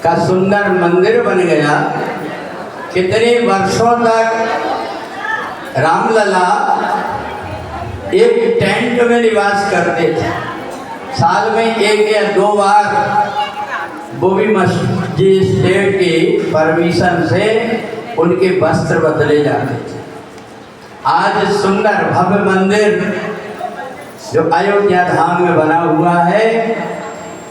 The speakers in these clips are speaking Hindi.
का सुंदर मंदिर बन गया। कितने वर्षों तक रामलला एक टेंट में निवास करते थे। साल में 1 या 2 बार वो भी मजिस्ट्रेट की परमिशन से उनके वस्त्र बदले जाते थे। आज सुंदर भव्य मंदिर जो अयोध्या धाम में बना हुआ है,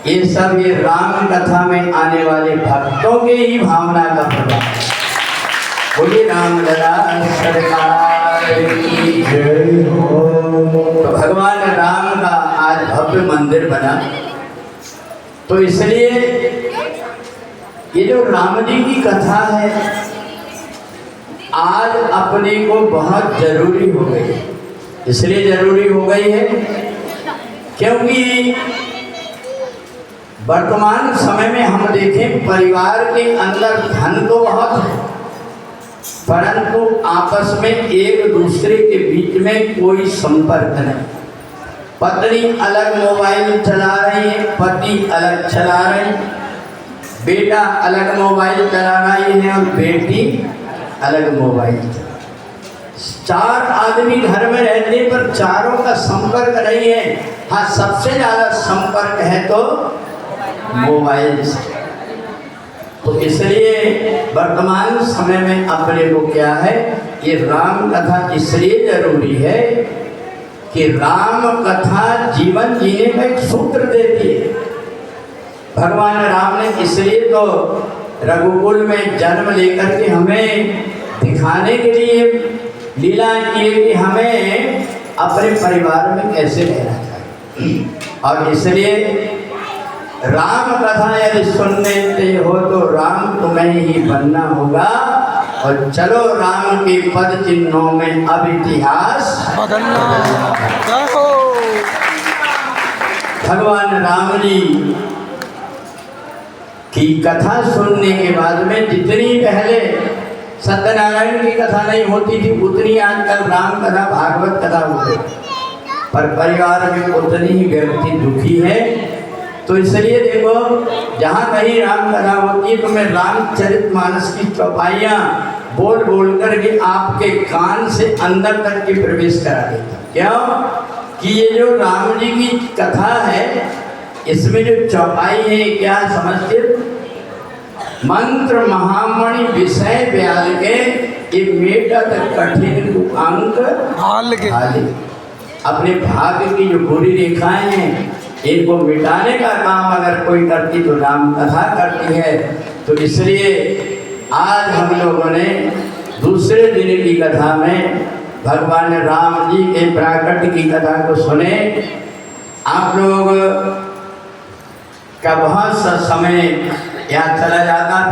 ये सब ये राम कथा में आने वाले भक्तों के ही भावना का प्रभाव है। बोलिए रामलला सरकार की जय हो। तो भगवान राम का आज भव्य मंदिर बना, तो इसलिए ये जो राम जी की कथा है आज अपने को बहुत जरूरी हो गई है। इसलिए जरूरी हो गई है क्योंकि वर्तमान समय में हम देखें परिवार के अंदर धन तो बहुत है, परंतु आपस में एक दूसरे के बीच में कोई संपर्क नहीं। पत्नी अलग मोबाइल चला रही है, पति अलग चला रहे हैं, बेटा अलग मोबाइल चला रही है और बेटी अलग मोबाइल। 4 आदमी घर में रहने पर चारों का संपर्क नहीं है। हाँ, सबसे ज़्यादा संपर्क है तो मोबाइल से। तो इसलिए वर्तमान समय में अपने को क्या है, ये राम कथा इसलिए जरूरी है कि राम कथा जीवन जीने का एक सूत्र देती है। भगवान राम ने इसलिए तो रघुकुल में जन्म लेकर के हमें दिखाने के लिए लीला किए कि हमें अपने परिवार में कैसे रहना चाहिए। और इसलिए राम कथा यदि सुनते हो तो राम तुम्हें ही बनना होगा। और चलो राम के पद चिन्हों में अब इतिहास बदलना। भगवान राम जी की कथा सुनने के बाद में जितनी पहले सत्यनारायण की कथा नहीं होती थी, उतनी आजकल राम कथा भागवत कथा होती, पर परिवार में उतनी ही व्यक्ति दुखी है। तो इसलिए देखो, जहाँ कहीं राम कथा होती है तो मैं रामचरितमानस की चौपाइयाँ बोल बोल करके आपके कान से अंदर तक के प्रवेश करा देता। क्यों कि ये जो राम जी की कथा है, इसमें जो चौपाई है क्या समझते, मंत्र महामणि विषय ब्याल के ये मेटत कठिन अंक हाल के। अपने भाग्य की जो बुरी रेखाएं हैं इनको मिटाने का काम अगर कोई करती तो राम कथा करती है। तो इसलिए आज हम लोगों ने दूसरे दिन की कथा में भगवान राम जी के प्राकट्य की कथा को सुने। आप लोग का बहुत सा समय यहाँ चला जाता।